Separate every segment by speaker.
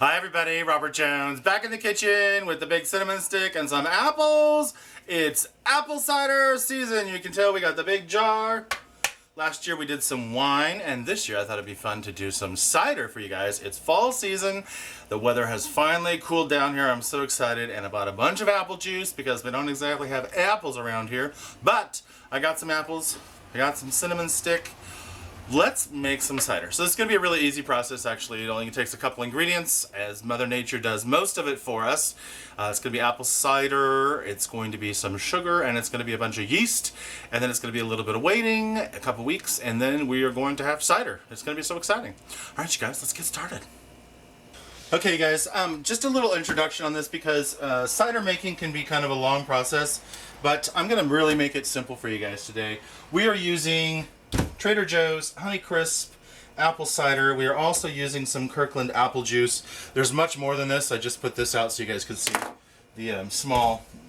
Speaker 1: Hi everybody, Robert Jones back in the kitchen with the big cinnamon stick and some apples. It's apple cider season. You can tell we got the big jar. Last year we did some wine, and this year I thought it'd be fun to do some cider for you guys. It's fall season. The weather has finally cooled down here. I'm so excited, and I bought a bunch of apple juice because we don't exactly have apples around here. But I got some apples, I got some cinnamon stick. Let's make some cider. So this is going to be a really easy process actually. It only takes a couple ingredients, as Mother Nature does most of it for us. It's going to be apple cider, it's going to be some sugar, and it's going to be a bunch of yeast, and then it's going to be a little bit of waiting, a couple weeks, and then we are going to have cider. It's going to be so exciting. Alright you guys, let's get started. Okay you guys, just a little introduction on this because cider making can be kind of a long process, but I'm going to really make it simple for you guys today. We are using Trader Joe's Honeycrisp apple cider. We are also using some Kirkland apple juice. There's much more than this. I just put this out so you guys could see the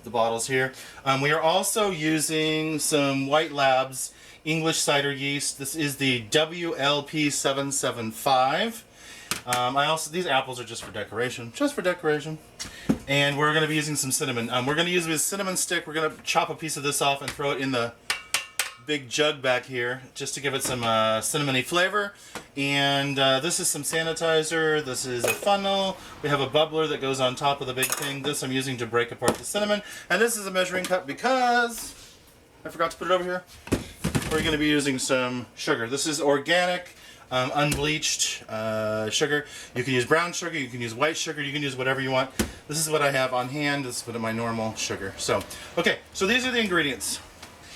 Speaker 1: the bottles here. We are also using some White Labs English cider yeast. This is the WLP775. These apples are just for decoration. And we're going to be using some cinnamon. We're going to use this cinnamon stick. We're going to chop a piece of this off and throw it in the big jug back here just to give it some cinnamony flavor. And this is some sanitizer. This is a funnel. We have a bubbler that goes on top of the big thing. This I'm using to break apart the cinnamon. And this is a measuring cup because I forgot to put it over here. We're going to be using some sugar. This is organic, unbleached sugar. You can use brown sugar, you can use white sugar, you can use whatever you want. This is what I have on hand. This is my normal sugar. So, okay, so these are the ingredients.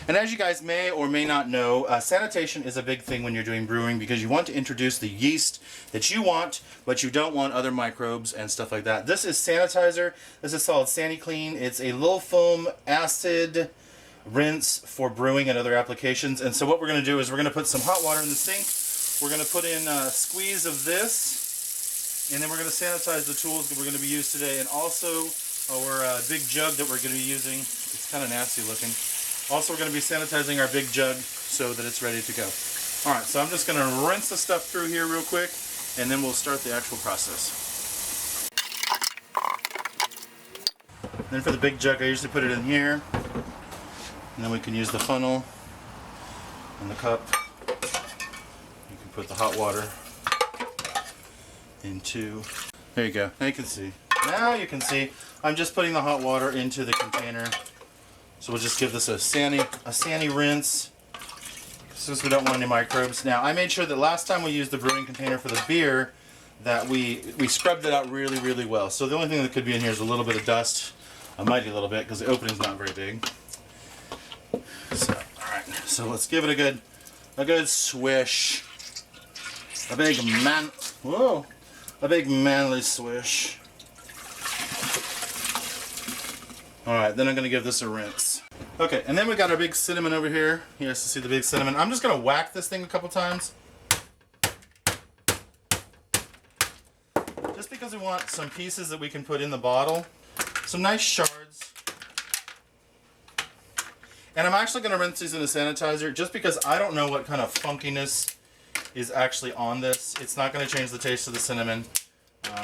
Speaker 1: And as you guys may or may not know, sanitation is a big thing when you're doing brewing because you want to introduce the yeast that you want, but you don't want other microbes and stuff like that. This is sanitizer. This is called SaniClean. It's a low foam acid rinse for brewing and other applications. And so what we're going to do is we're going to put some hot water in the sink. We're going to put in a squeeze of this, and then we're going to sanitize the tools that we're going to be used today, and also our big jug that we're going to be using. It's kind of nasty looking. Also, we're going to be sanitizing our big jug so that it's ready to go. Alright, so I'm just going to rinse the stuff through here real quick, and then we'll start the actual process. Then for the big jug, I usually put it in here, and then we can use the funnel and the cup. You can put the hot water into... There you go. Now you can see. Now you can see. I'm just putting the hot water into the container. So we'll just give this a sani rinse since we don't want any microbes. Now I made sure that last time we used the brewing container for the beer that we scrubbed it out really, really well. So the only thing that could be in here is a little bit of dust, a mighty little bit, because the opening's not very big. So, alright, so let's give it a good swish. A big manly swish. Alright, then I'm going to give this a rinse. Okay, and then we got our big cinnamon over here. You guys can see the big cinnamon. I'm just going to whack this thing a couple times. Just because we want some pieces that we can put in the bottle. Some nice shards. And I'm actually going to rinse these in a sanitizer just because I don't know what kind of funkiness is actually on this. It's not going to change the taste of the cinnamon.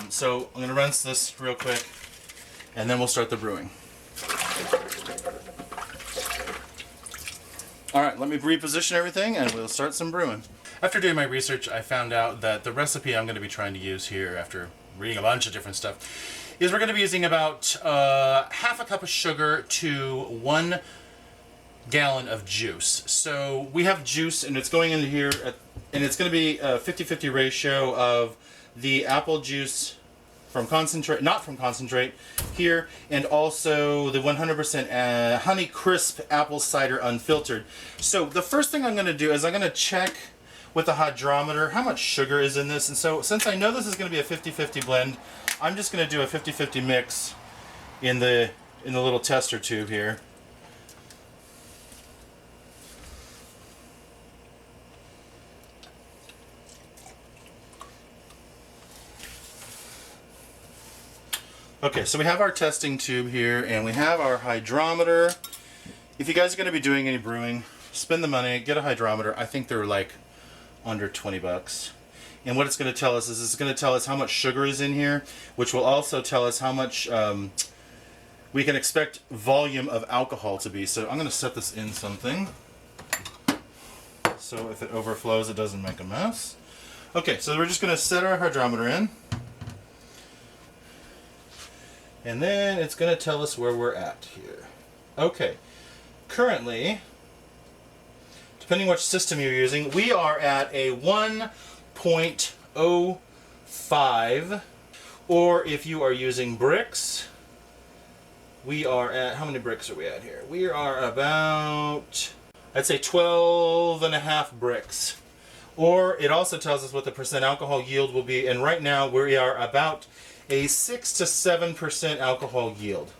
Speaker 1: So I'm going to rinse this real quick, and then we'll start the brewing. Alright, let me reposition everything and we'll start some brewing. After doing my research, I found out that the recipe I'm going to be trying to use here, after reading a bunch of different stuff, is we're going to be using about half a cup of sugar to 1 gallon of juice. So we have juice and it's going into here, and it's going to be a 50-50 ratio of the apple juice from concentrate, not from concentrate, here, and also the 100% Honeycrisp apple cider unfiltered. So the first thing I'm going to do is I'm going to check with the hydrometer how much sugar is in this. And so since I know this is going to be a 50-50 blend, I'm just going to do a 50-50 mix in the little tester tube here. Okay, so we have our testing tube here, and we have our hydrometer. If you guys are going to be doing any brewing, spend the money, get a hydrometer. I think they're like under 20 bucks. And what it's going to tell us is it's going to tell us how much sugar is in here, which will also tell us how much we can expect volume of alcohol to be. So I'm going to set this in something, so if it overflows, it doesn't make a mess. Okay, so we're just going to set our hydrometer in. And then it's going to tell us where we're at here. Okay, currently, depending which system you're using, we are at a 1.05, or if you are using bricks, we are at, how many bricks are we at here? We are about, I'd say 12.5 bricks. Or it also tells us what the percent alcohol yield will be, and right now we are about a 6 to 7% alcohol yield.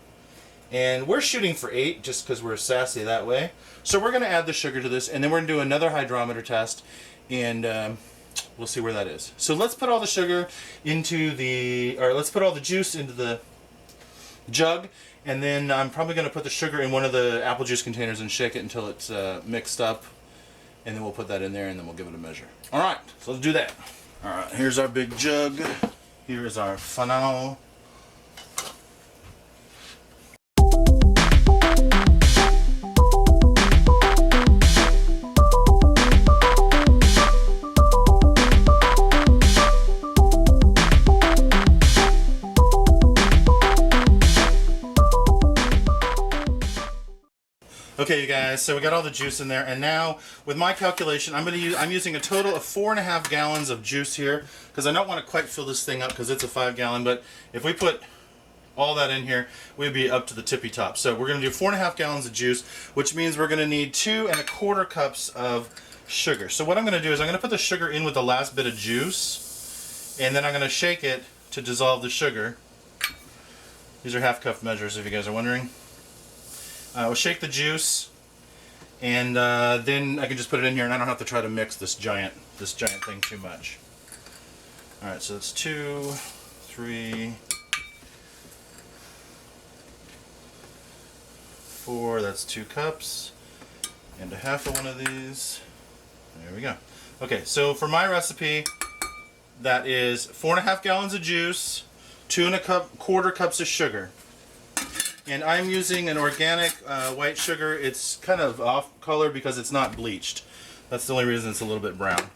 Speaker 1: And we're shooting for 8 just because we're sassy that way. So we're going to add the sugar to this, and then we're going to do another hydrometer test, and we'll see where that is. So let's put all the sugar into the, or let's put all the juice into the jug, and then I'm probably going to put the sugar in one of the apple juice containers and shake it until it's mixed up, and then we'll put that in there, and then we'll give it a measure. All right, so let's do that. All right, here's our big jug. Here is our funnel. Okay, you guys, so we got all the juice in there, and now with my calculation, I'm using a total of 4.5 gallons of juice here, because I don't want to quite fill this thing up because it's a 5-gallon, but if we put all that in here, we'd be up to the tippy top. So we're going to do 4.5 gallons of juice, which means we're going to need 2.25 cups of sugar. So what I'm going to do is I'm going to put the sugar in with the last bit of juice, and then I'm going to shake it to dissolve the sugar. These are half-cup measures, if you guys are wondering. We'll shake the juice, and then I can just put it in here, and I don't have to try to mix this giant thing too much. All right, so that's 2, 3, 4. That's 2 cups, and a half of one of these. There we go. Okay, so for my recipe, that is 4.5 gallons of juice, 2.25 cups of sugar. And I'm using an organic white sugar. It's kind of off color because it's not bleached. That's the only reason it's a little bit brown.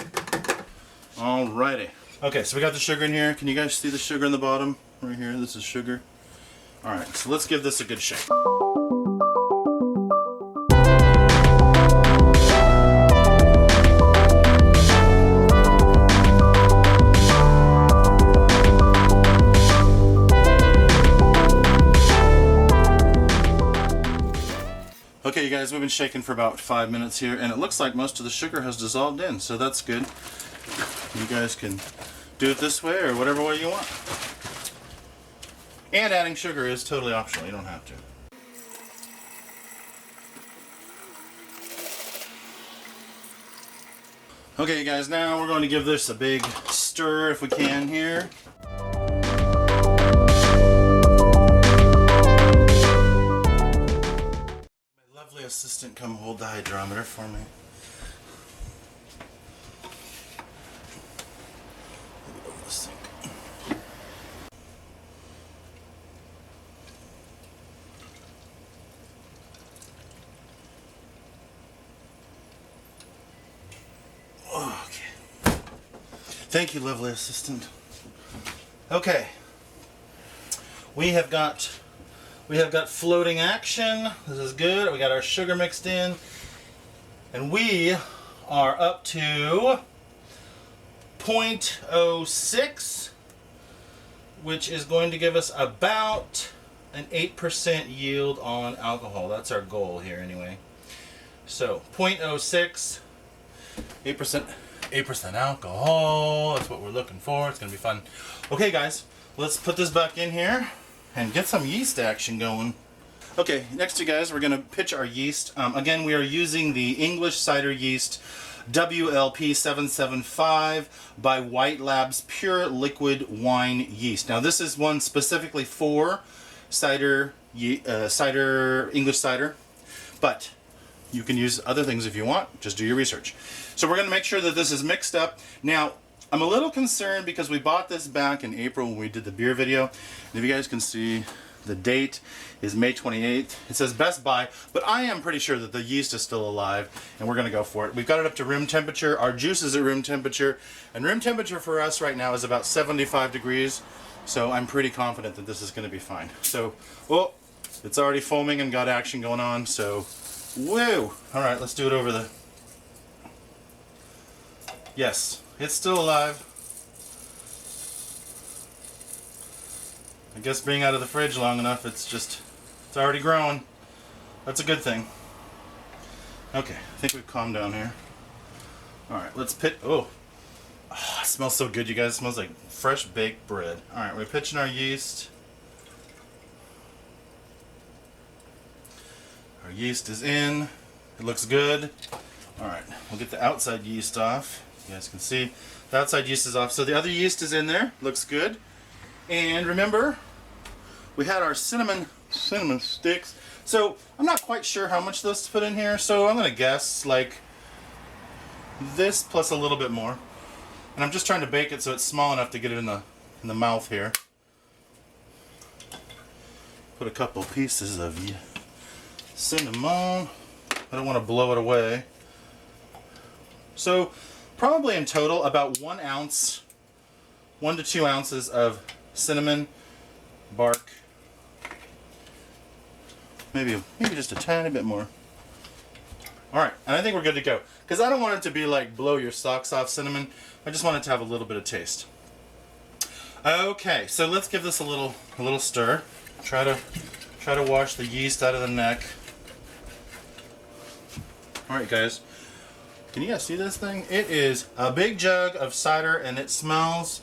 Speaker 1: Alrighty. Okay, so we got the sugar in here. Can you guys see the sugar in the bottom? Right here, this is sugar. Alright, so let's give this a good shake. Okay, you guys, we've been shaking for about 5 minutes here, and it looks like most of the sugar has dissolved in, so that's good. You guys can do it this way or whatever way you want. And adding sugar is totally optional, you don't have to. Okay, you guys, now we're going to give this a big stir if we can here. Assistant, come hold the hydrometer for me. Over the sink. Okay. Thank you, lovely assistant. Okay. We have got floating action. This is good. We got our sugar mixed in. And we are up to 0.06, which is going to give us about an 8% yield on alcohol. That's our goal here anyway. So 0.06, 8% alcohol. That's what we're looking for. It's going to be fun. Okay, guys, let's put this back in here and get some yeast action going. Okay, next you guys, we're going to pitch our yeast. Again, we are using the English cider yeast WLP775 by White Labs Pure Liquid Wine Yeast. Now this is one specifically for cider, English cider, but you can use other things if you want. Just do your research. So we're going to make sure that this is mixed up. Now, I'm a little concerned because we bought this back in April when we did the beer video. And if you guys can see, the date is May 28th. It says Best Buy, but I am pretty sure that the yeast is still alive, and we're gonna go for it. We've got it up to room temperature. Our juice is at room temperature, and room temperature for us right now is about 75 degrees. So I'm pretty confident that this is gonna be fine. So, well, it's already foaming and got action going on, so, woo! All right, let's do it over the... Yes, it's still alive. I guess being out of the fridge long enough, it's already growing. That's a good thing. Okay, I think we've calmed down here. Alright, let's pitch. Oh, it smells so good, you guys. It smells like fresh baked bread. Alright, we're pitching our yeast. Our yeast is in. It looks good. Alright, we'll get the outside yeast off. You guys can see the outside yeast is off. So the other yeast is in there. Looks good. And remember, we had our cinnamon sticks. So I'm not quite sure how much this to put in here. So I'm gonna guess like this plus a little bit more. And I'm just trying to bake it so it's small enough to get it in the mouth here. Put a couple pieces of cinnamon. I don't want to blow it away. So probably in total about 1 ounce, 1 to 2 ounces of cinnamon bark. Maybe just a tiny bit more. Alright, and I think we're good to go. Because I don't want it to be like blow your socks off cinnamon. I just want it to have a little bit of taste. Okay, so let's give this a little stir. Try to wash the yeast out of the neck. Alright guys. Can you guys see this thing? It is a big jug of cider and it smells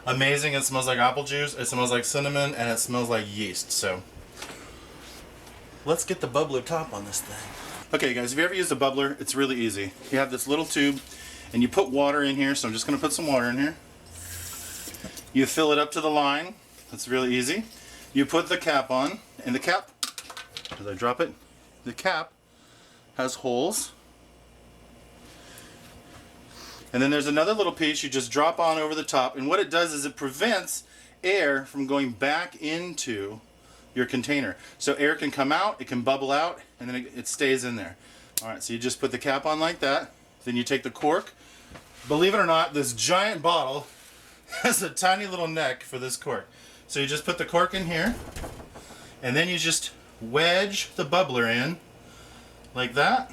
Speaker 1: amazing. It smells like apple juice, it smells like cinnamon, and it smells like yeast. So let's get the bubbler top on this thing. Okay guys, if you ever used a bubbler, it's really easy. You have this little tube and you put water in here, so I'm just going to put some water in here. You fill it up to the line. That's really easy. You put the cap on, and the cap, as I drop it, the cap has holes. And then there's another little piece you just drop on over the top, and what it does is it prevents air from going back into your container. So air can come out, it can bubble out, and then it stays in there. Alright, so you just put the cap on like that, then you take the cork. Believe it or not, this giant bottle has a tiny little neck for this cork. So you just put the cork in here, and then you just wedge the bubbler in, like that.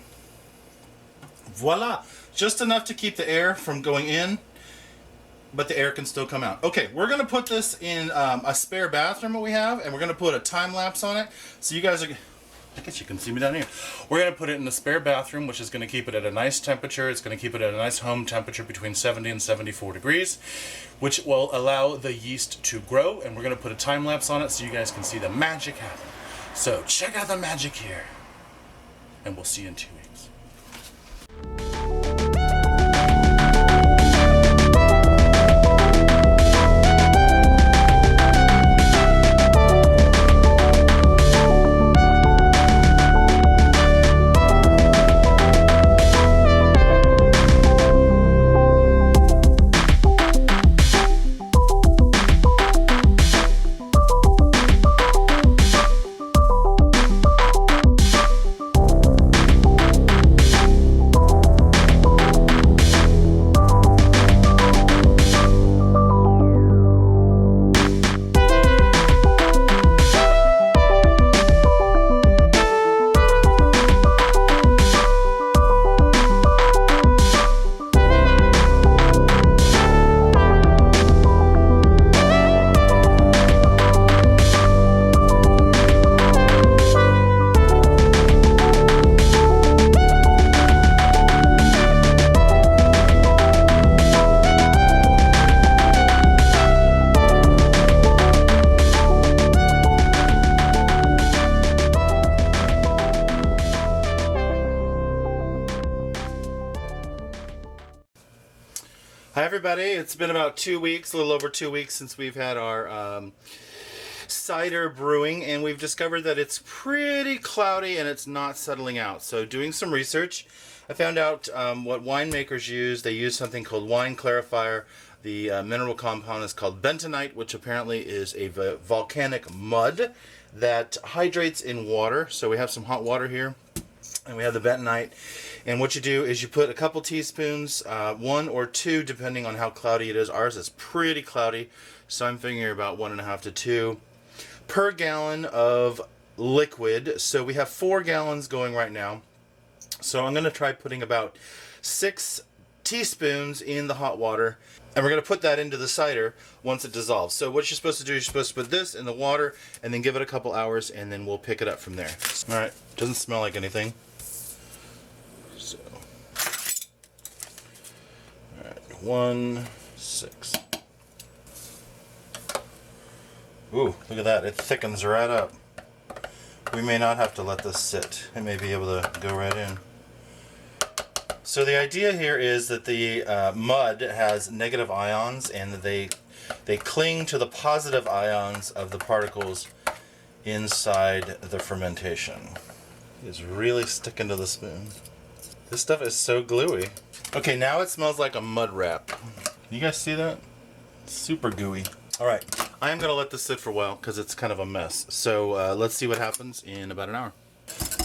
Speaker 1: Voila! Just enough to keep the air from going in, but the air can still come out. Okay, we're going to put this in a spare bathroom that we have, and we're going to put a time lapse on it. So you guys are, I guess you can see me down here. We're going to put it in the spare bathroom, which is going to keep it at a nice temperature. It's going to keep it at a nice home temperature between 70 and 74 degrees, which will allow the yeast to grow, and we're going to put a time lapse on it so you guys can see the magic happen. So check out the magic here, and we'll see you in 2 weeks. Hi everybody, it's been about 2 weeks, a little over 2 weeks since we've had our cider brewing, and we've discovered that it's pretty cloudy and it's not settling out. So doing some research, I found out what winemakers use. They use something called wine clarifier. The mineral compound is called bentonite, which apparently is a volcanic mud that hydrates in water. So we have some hot water here, and we have the bentonite. And what you do is you put a couple teaspoons, 1 or 2, depending on how cloudy it is. Ours is pretty cloudy, so I'm figuring about 1.5 to 2 per gallon of liquid. So we have 4 gallons going right now. So I'm going to try putting about 6 teaspoons in the hot water, and we're going to put that into the cider once it dissolves. So what you're supposed to do is you're supposed to put this in the water and then give it a couple hours, and then we'll pick it up from there. All right, doesn't smell like anything. So, all right, 1, 6. Ooh, look at that, it thickens right up. We may not have to let this sit. It may be able to go right in. So the idea here is that the mud has negative ions, and they cling to the positive ions of the particles inside the fermentation. It's really sticking to the spoon. This stuff is so gluey. Okay, now it smells like a mud wrap. You guys see that? It's super gooey. All right, I am gonna let this sit for a while because it's kind of a mess. So let's see what happens in about an hour.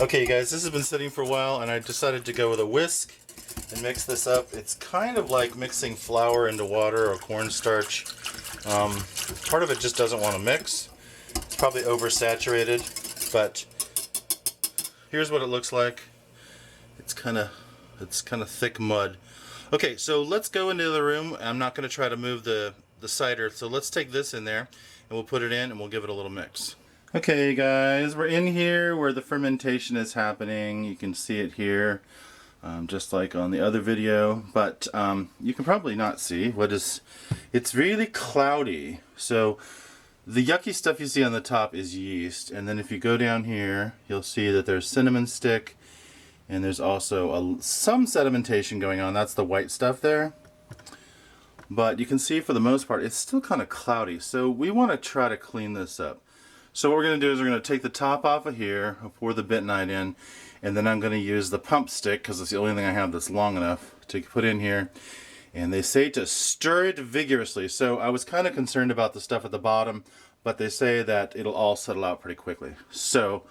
Speaker 1: Okay, you guys, this has been sitting for a while, and I decided to go with a whisk and mix this up. It's kind of like mixing flour into water or cornstarch. Part of it just doesn't want to mix. It's probably oversaturated, but here's what it looks like. It's kind of thick mud. Okay, so let's go into the room. I'm not going to try to move the cider, so let's take this in there and we'll put it in and we'll give it a little mix. Okay guys, we're in here where the fermentation is happening. You can see it here. Just like on the other video, but you can probably not see what is. It's really cloudy. So the yucky stuff you see on the top is yeast, and then if you go down here, you'll see that there's cinnamon stick, and there's also some sedimentation going on. That's the white stuff there. But you can see for the most part, it's still kind of cloudy. So we want to try to clean this up. So what we're going to do is we're going to take the top off of here, pour the bentonite in, and then I'm going to use the pump stick because it's the only thing I have that's long enough to put in here. And they say to stir it vigorously. So I was kind of concerned about the stuff at the bottom, but they say that it'll all settle out pretty quickly. So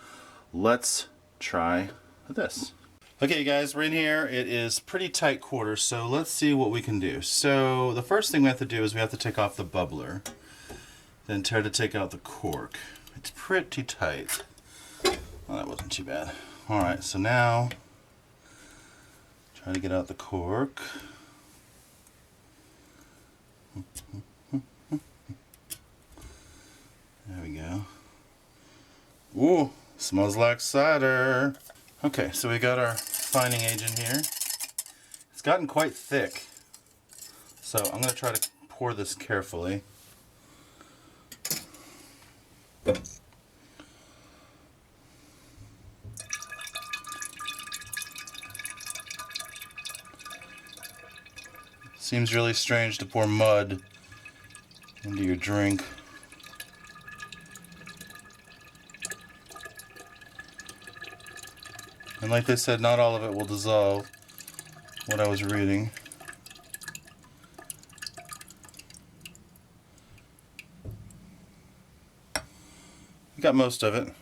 Speaker 1: let's try this. Okay, you guys, we're in here. It is pretty tight quarters, so let's see what we can do. So the first thing we have to do is we have to take off the bubbler, then try to take out the cork. It's pretty tight. Well, that wasn't too bad. Alright, so now try to get out the cork. There we go. Ooh, smells like cider. Okay, so we got our fining agent here. It's gotten quite thick, so I'm going to try to pour this carefully. Seems really strange to pour mud into your drink. And like they said, not all of it will dissolve, what I was reading. We got most of it.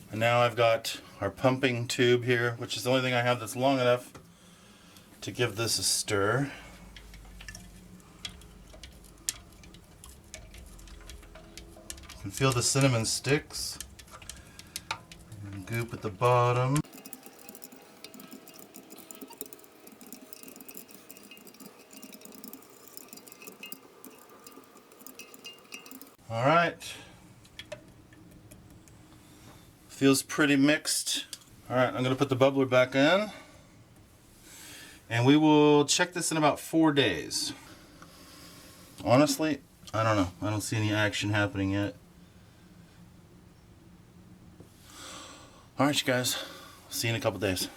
Speaker 1: And now I've got our pumping tube here, which is the only thing I have that's long enough to give this a stir. You can feel the cinnamon sticks and goop at the bottom. All right. Feels pretty mixed. All right, I'm gonna put the bubbler back in, and we will check this in about 4 days. Honestly, I don't know. I don't see any action happening yet. All right, you guys. See you in a couple days.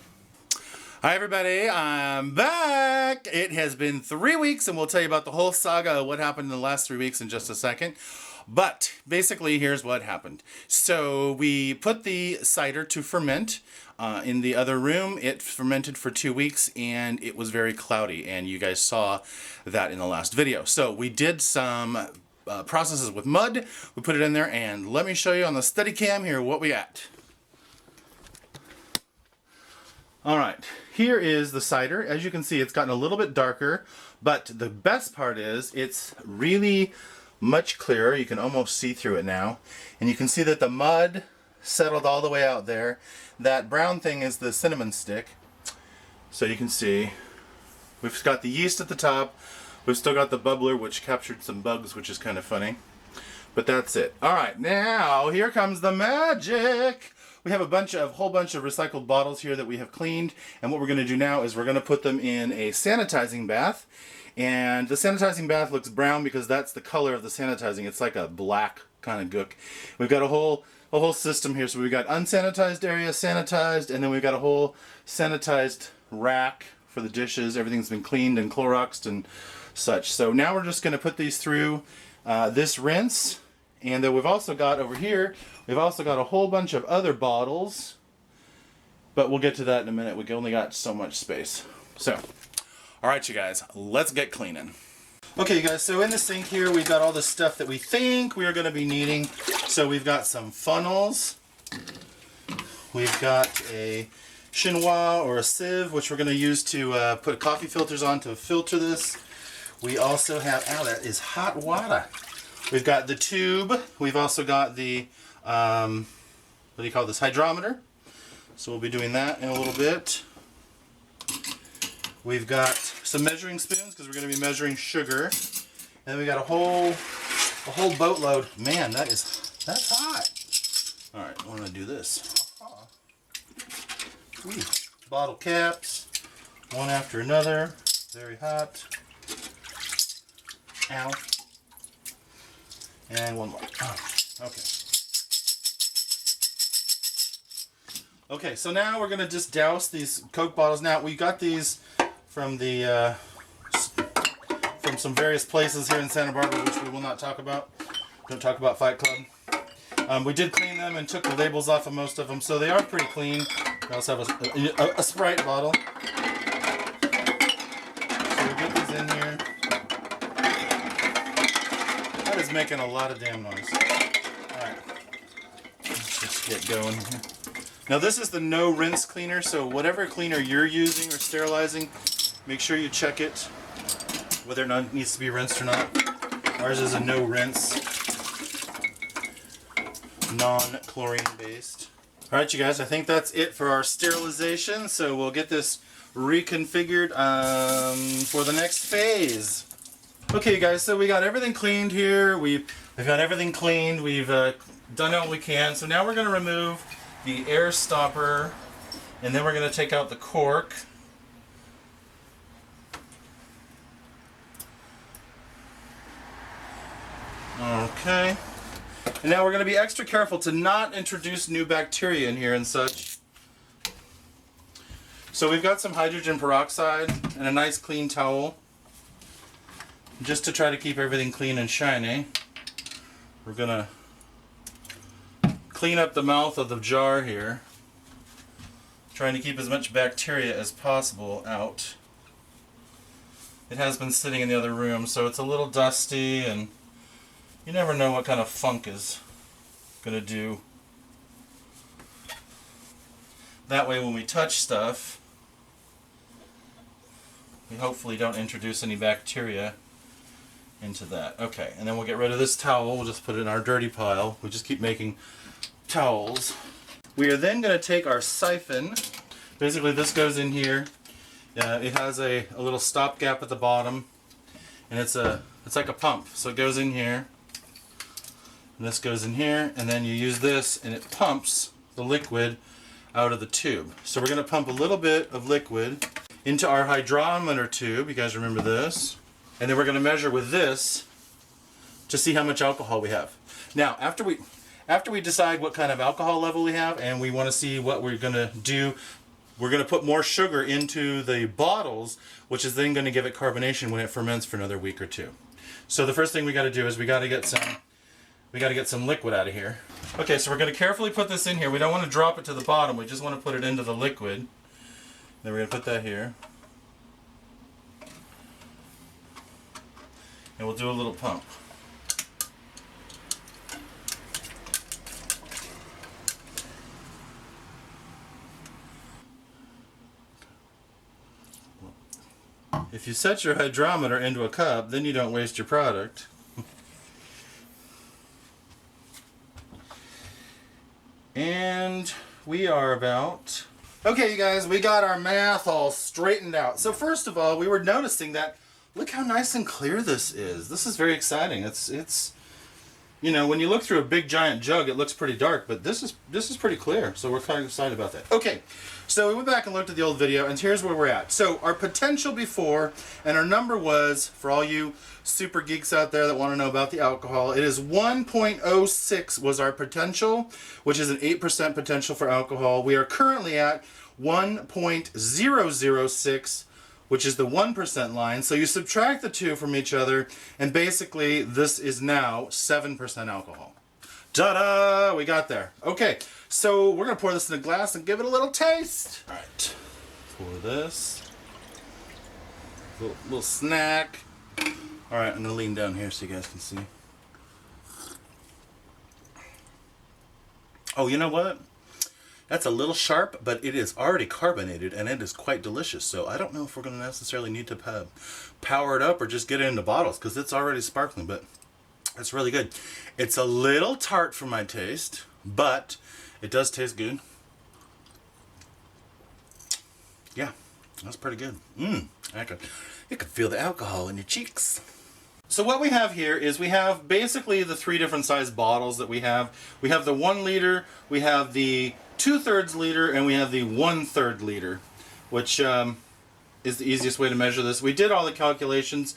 Speaker 1: Hi, everybody. I'm back. It has been 3 weeks, and we'll tell you about the whole saga of what happened in the last 3 weeks in just a second. But basically, here's what happened. So we put the cider to ferment in the other room. It fermented for 2 weeks and it was very cloudy, and you guys saw that in the last video. So we did some processes with mud. We put it in there, and let me show you on the Steadicam here what we got. All right, here is the cider. As you can see, it's gotten a little bit darker, but the best part is it's really much clearer. You can almost see through it now, and you can see that the mud settled all the way out there. That brown thing is the cinnamon stick. So you can see we've got the yeast at the top. We've still got the bubbler, which captured some bugs, which is kind of funny, but that's it. All right, now here comes the magic. We have a whole bunch of recycled bottles here that we have cleaned, and what we're going to do now is we're going to put them in a sanitizing bath. And the sanitizing bath looks brown because that's the color of the sanitizing. It's like a black kind of gook. We've got a whole system here. So we've got unsanitized area, sanitized, and then we've got a whole sanitized rack for the dishes. Everything's been cleaned and Cloroxed and such. So now we're just going to put these through this rinse. And then we've also got over here, we've also got a whole bunch of other bottles, but we'll get to that in a minute. We only got so much space. So, all right, you guys, let's get cleaning. Okay, you guys, so in the sink here, we've got all the stuff that we think we are going to be needing. So we've got some funnels. We've got a chinois or a sieve, which we're going to use to put coffee filters on to filter this. We also have, ow, that is hot water. We've got the tube. We've also got the, what do you call this, hydrometer. So we'll be doing that in a little bit. We've got some measuring spoons because we're going to be measuring sugar. And then we got a whole boatload. Man, that's hot. All right, I'm going to do this. Ooh, bottle caps, one after another. Very hot. Ow. And one more. Oh, okay. Okay, so now we're going to just douse these Coke bottles. Now, we got these from the from some various places here in Santa Barbara, which we will not talk about. Don't talk about Fight Club. We did clean them and took the labels off of most of them, so they are pretty clean. We also have a Sprite bottle. So we'll get these in here. That is making a lot of damn noise. Alright, let's just get going here. Now this is the no rinse cleaner, so whatever cleaner you're using or sterilizing, make sure you check it, whether or not it needs to be rinsed or not. Ours is a no rinse, non-chlorine based. Alright you guys, I think that's it for our sterilization, so we'll get this reconfigured for the next phase. Okay, you guys, so we got everything cleaned here. We've got everything cleaned. We've done all we can. So now we're going to remove the air stopper, and then we're going to take out the cork. Okay. And now we're going to be extra careful to not introduce new bacteria in here and such. So we've got some hydrogen peroxide and a nice clean towel. Just to try to keep everything clean and shiny, we're going to clean up the mouth of the jar here, trying to keep as much bacteria as possible out. It has been sitting in the other room, so it's a little dusty, and you never know what kind of funk is going to do. That way when we touch stuff, we hopefully don't introduce any bacteria into that. Okay, and then we'll get rid of this towel. We'll just put it in our dirty pile. We just keep making towels. We are then going to take our siphon. Basically this goes in here. It has a little stop gap at the bottom, and it's like a pump. So it goes in here, and this goes in here, and then you use this and it pumps the liquid out of the tube. So we're going to pump a little bit of liquid into our hydrometer tube. You guys remember this? And then we're going to measure with this to see how much alcohol we have. Now, after we decide what kind of alcohol level we have, and we want to see what we're going to do, we're going to put more sugar into the bottles, which is then going to give it carbonation when it ferments for another week or two. So the first thing we got to do is we got to get some we got to get some liquid out of here. Okay, so we're going to carefully put this in here. We don't want to drop it to the bottom. We just want to put it into the liquid. Then we're going to put that here. And we'll do a little pump. If you set your hydrometer into a cup, then you don't waste your product. And we are about... Okay, you guys, we got our math all straightened out. So first of all, we were noticing that, look how nice and clear this is. This is very exciting. It's you know, when you look through a big giant jug, it looks pretty dark, but this is pretty clear. So we're kind of excited about that. Okay, so we went back and looked at the old video, and here's where we're at. So our potential before, and our number was, for all you super geeks out there that want to know about the alcohol, it is 1.06 was our potential, which is an 8% potential for alcohol. We are currently at 1.006, which is the 1% line. So you subtract the two from each other, and basically this is now 7% alcohol. Ta-da! We got there. Okay, so we're going to pour this in a glass and give it a little taste. All right, pour this. Little snack. All right, I'm going to lean down here so you guys can see. Oh, you know what? That's a little sharp, but it is already carbonated, and it is quite delicious. So I don't know if we're going to necessarily need to power it up or just get it into bottles, because it's already sparkling, but it's really good. It's a little tart for my taste, but it does taste good. Yeah, that's pretty good. You could feel the alcohol in your cheeks. So what we have here is we have basically the 3 different size bottles that we have. We have the 1 liter, we have the 2/3 liter, and we have the 1/3 liter, which is the easiest way to measure this. We did all the calculations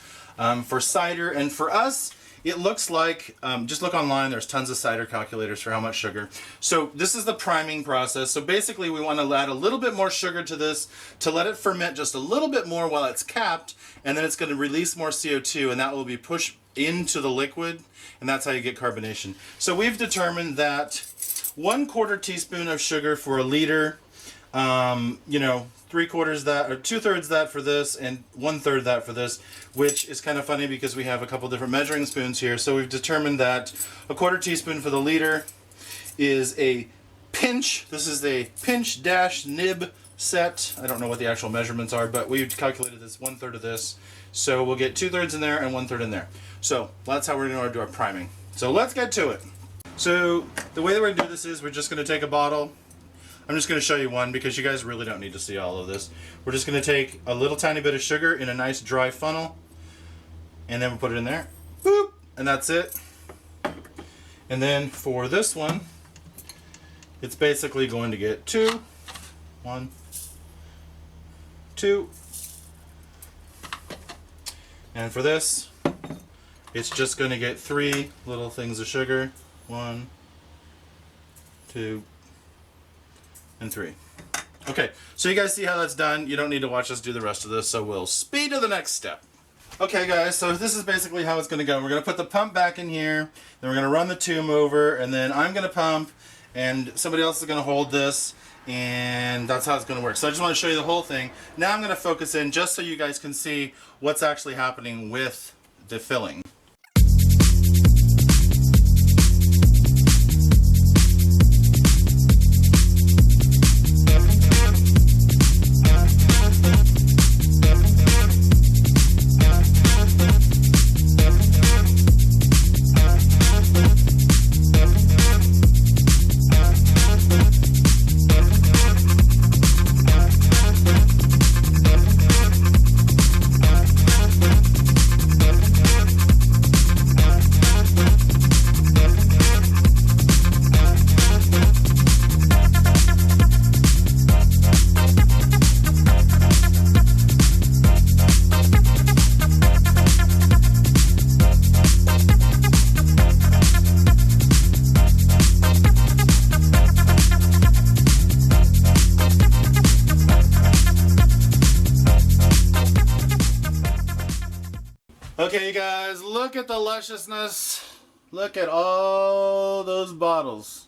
Speaker 1: for cider, and for us, it looks like, just look online, there's tons of cider calculators for how much sugar. So this is the priming process. So basically we want to add a little bit more sugar to this to let it ferment just a little bit more while it's capped, and then it's going to release more CO2, and that will be pushed into the liquid, and that's how you get carbonation. So we've determined that 1/4 teaspoon of sugar for a liter, you know, 3/4 that, or 2/3 that for this, and 1/3 that for this, which is kind of funny because we have a couple different measuring spoons here. So we've determined that 1/4 teaspoon for the liter is a pinch. This is a pinch dash nib set. I don't know what the actual measurements are, but we've calculated this 1/3 of this. So we'll get 2/3 in there and 1/3 in there. So that's how we're going to do our priming. So let's get to it. So the way that we're going to do this is we're just going to take a bottle. I'm just going to show you one because you guys really don't need to see all of this. We're just going to take a little tiny bit of sugar in a nice dry funnel, and then we'll put it in there. Boop! And that's it. And then for this one, it's basically going to get 2, 1, 2. And for this, it's just going to get 3 little things of sugar. 1, 2, and 3. Okay, so you guys see how that's done. You don't need to watch us do the rest of this, so we'll speed to the next step. Okay guys, so this is basically how it's going to go. We're going to put the pump back in here, then we're going to run the tube over, and then I'm going to pump, and somebody else is going to hold this, and that's how it's going to work. So I just want to show you the whole thing. Now I'm going to focus in just so you guys can see what's actually happening with the filling. Okay, you guys, look at the lusciousness. Look at all those bottles.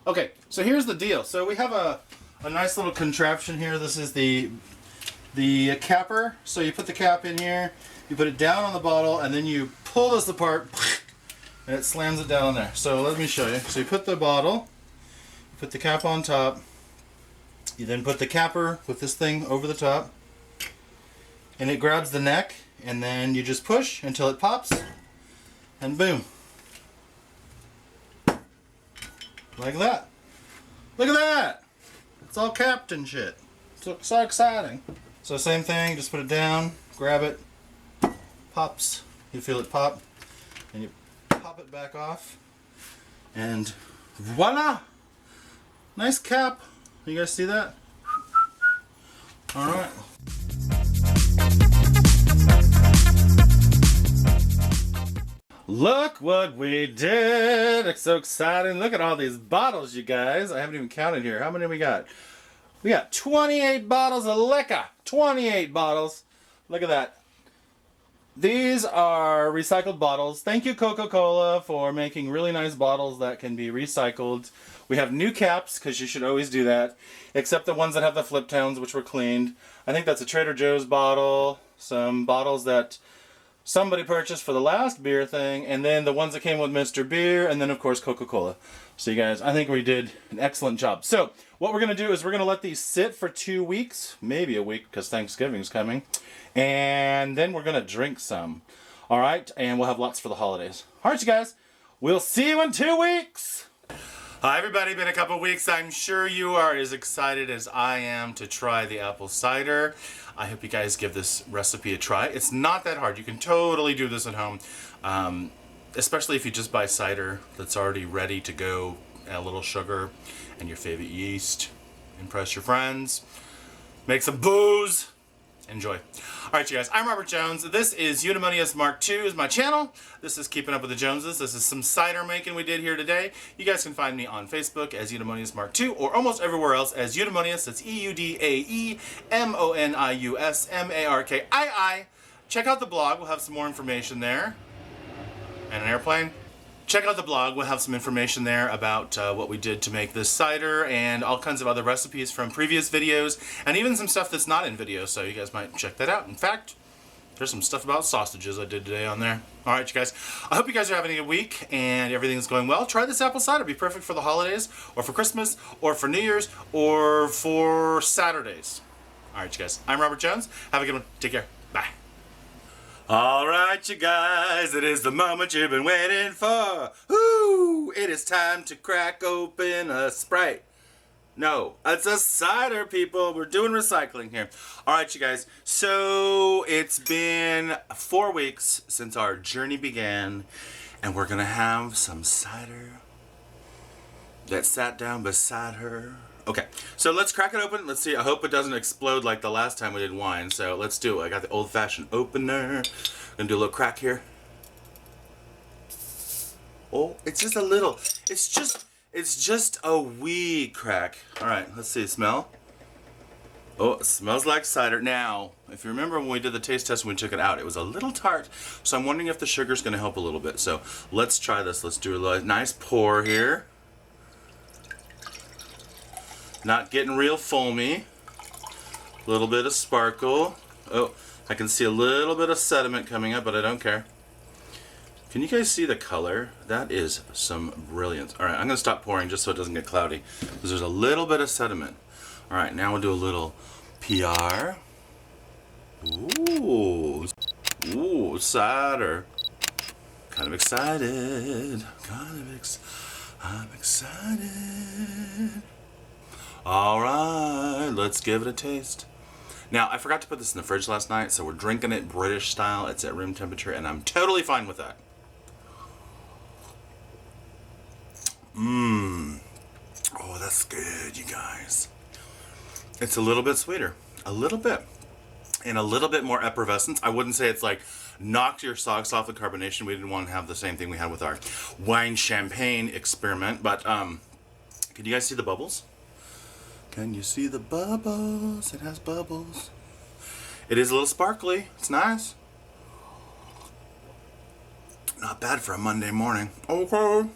Speaker 1: Okay, so here's the deal. So we have a nice little contraption here. This is the capper. So you put the cap in here, you put it down on the bottle, and then you pull this apart, and it slams it down there. So let me show you. So you put the bottle, put the cap on top, you then put the capper with this thing over the top, and it grabs the neck, and then you just push until it pops, and boom. Like that. Look at that! It's all capped and shit. So exciting. So same thing, just put it down, grab it, pops. You feel it pop, and you pop it back off, and voila! Nice cap. You guys see that? Alright. Look what we did! It's so exciting. Look at all these bottles, you guys. I haven't even counted here. How many we got? We got 28 bottles of liquor. 28 bottles. Look at that. These are recycled bottles. Thank you, Coca-Cola, for making really nice bottles that can be recycled. We have new caps, because you should always do that, except the ones that have the flip towns, which were cleaned. I think that's a Trader Joe's bottle, some bottles that somebody purchased for the last beer thing, and then the ones that came with Mr. Beer, and then of course Coca-Cola. So you guys, I think we did an excellent job. So what we're going to do is we're going to let these sit for 2 weeks, maybe a week, because Thanksgiving's coming, and then we're going to drink some. All right, and we'll have lots for the holidays. All right, you guys, we'll see you in 2 weeks. Hi everybody, been a couple weeks. I'm sure you are as excited as I am to try the apple cider. I hope you guys give this recipe a try. It's not that hard. You can totally do this at home, especially if you just buy cider that's already ready to go, add a little sugar and your favorite yeast. Impress your friends. Make some booze. Enjoy. Alright you guys, I'm Robert Jones. This is EudaemoniusMarkII is my channel. This is Keeping Up with the Joneses. This is some cider making we did here today. You guys can find me on Facebook as EudaemoniusMarkII or almost everywhere else as Eudaemonius. That's EudaemoniusMarkii. Check out the blog. We'll have some more information there. And an airplane. Check out the blog. We'll have some information there about what we did to make this cider and all kinds of other recipes from previous videos and even some stuff that's not in videos, so you guys might check that out. In fact, there's some stuff about sausages I did today on there. Alright, you guys. I hope you guys are having a good week and everything's going well. Try this apple cider. It'll be perfect for the holidays or for Christmas or for New Year's or for Saturdays. Alright, you guys. I'm Robert Jones. Have a good one. Take care. Bye. Alright you guys, it is the moment you've been waiting for. Woo! It is time to crack open a Sprite. No, it's a cider, people. We're doing recycling here. Alright you guys, so it's been 4 weeks since our journey began, and we're gonna have some cider that sat down beside her. Okay, so let's crack it open. Let's see. I hope it doesn't explode like the last time we did wine. So let's do it. I got the old-fashioned opener. Gonna do a little crack here. Oh, it's just a little. It's just a wee crack. All right, let's see. Smell. Oh, it smells like cider. Now, if you remember when we did the taste test when we took it out, it was a little tart. So I'm wondering if the sugar's gonna help a little bit. So let's try this. Let's do a nice pour here. Not getting real foamy. A little bit of sparkle. Oh, I can see a little bit of sediment coming up, but I don't care. Can you guys see the color? That is some brilliance. All right, I'm gonna stop pouring just so it doesn't get cloudy, because there's a little bit of sediment. All right, now we'll do a little PR. Ooh, ooh, cider. Kind of excited. I'm excited. Alright, let's give it a taste. Now, I forgot to put this in the fridge last night, so we're drinking it British style. It's at room temperature, and I'm totally fine with that. Mmm. Oh, that's good, you guys. It's a little bit sweeter. A little bit. And a little bit more effervescence. I wouldn't say it's like knocked your socks off the carbonation. We didn't want to have the same thing we had with our wine champagne experiment. But, can you guys see the bubbles? Can you see the bubbles? It has bubbles. It is a little sparkly. It's nice. Not Not bad for a Monday morning. Okay.